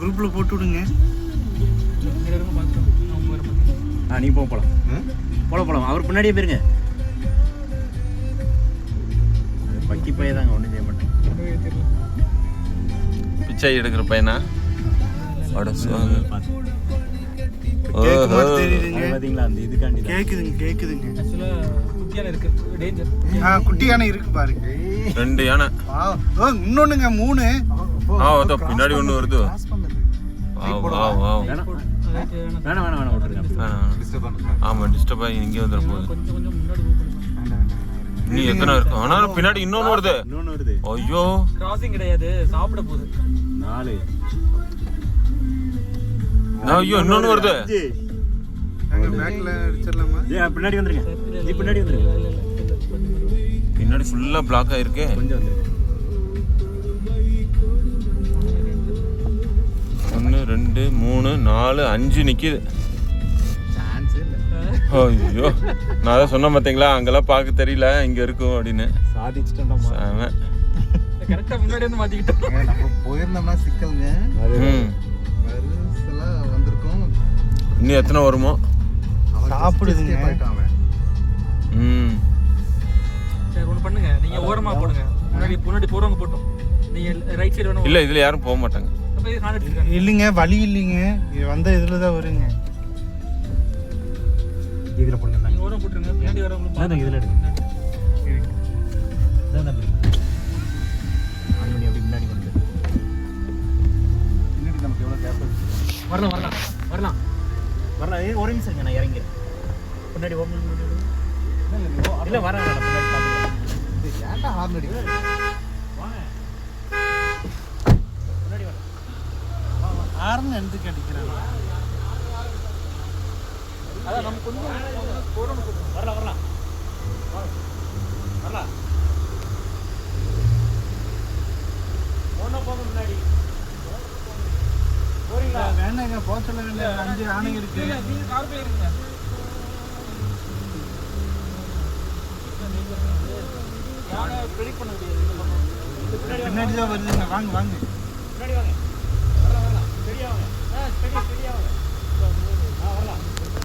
குரூப்பில் போட்டு விடுங்க. நீ போகலாம் போகலாம். அவர் பின்னாடியே போயிருங்க. பக்கி பையன் தாங்க, ஒன்றும் செய்ய மாட்டேன். பிச்சை எடுக்கிற பையனா? பாத்தீங்களா அந்த இதுக்காண்டி கேக்குதுங்க. குட்டி யானை இருக்கு பாருங்க. 2 யானை. இன்னொன்னுங்க 3. பின்னாடி ஒண்ணு வருது. வேணாம் விட்டுருங்க. ஆமா டிஸ்டர்ப் ஆகி இங்கே வந்துட போகுது. நீ எத்தனை இருக்கு? ஆனா பின்னாடி இன்னொன்னு வருது. ஐயோ கிராசிங் கிடையாது, சாப்பிட போகுது. 4. ஐயோ இன்னொன்னு வருது. பின்னாடி வந்துருங்க. பின்னாடி வந்துருங்க. பின்னாடி ஃபுல்லா பிளாக் ஆயிருக்கு. கொஞ்சம் வந்துருங்க. 1 2 3 4 5 நிக்குது. ஐயோ நான் தான் சொன்னேன் பார்த்தீங்களா, அங்கெல்லாம் பார்க்க தெரியல, இங்க இருக்கும் அப்படின்னு. சாதிச்சிட்டோம். கரெக்டா முன்னாடி வந்து மாட்டிக்கிட்டோம். நம்ம போயிருந்தோம்னா சிக்கல்ங்க. வந்திருக்கோம். இன்னும் எத்தனை வருமோ? சாப்பிடுதுங்க. சரி ஒன்று பண்ணுங்க, நீங்க ஓரமா போடுங்க. முன்னாடி போறவங்க போட்டோம். நீங்க ரைட் சைடு வேணும். இல்ல இதுல யாரும் போக மாட்டாங்க. இல்லைங்க, வழி இல்லைங்க. இது வந்த இதுல தான் வருங்க. இதுல போடுங்க. நீங்க ஓரம் போட்டுருங்க. பின்னாடி வரவங்க அதான் இதுல எடுங்க. அதான் அப்படி முன்னாடி வந்து பின்னாடி நமக்கு எவ்வளோ கேப் இருக்கு. வரலாம். ஒரு நிமிஷம் நான் இறங்கிறேன். பின்னாடி இல்லை வரேன். பின்னாடி பார்த்துக்கலாம். ஏன்டா ஹார்ன் அடிக்கிற? வாங்க பின்னாடி வரேன். ஹார்ன் எதுக்கு அடிக்கிறாங்க? அதான் நம்ம கொஞ்சம் வரலாம். போங்க முன்னாடி போறீங்களா? வேணாங்க, போக சொல்ல வேண்டிய 5 ஆணைங்க இருக்கு. நீங்க கார் போயிருங்க. யானை ப்ரெடிக்ட் பண்ண முடியாது. பின்னாடி தான் வருதுங்க. வாங்க பின்னாடி வாங்க. வரலாம். சரியா வாங்க. ஸ்டெடியா வாங்க. வரலாம்.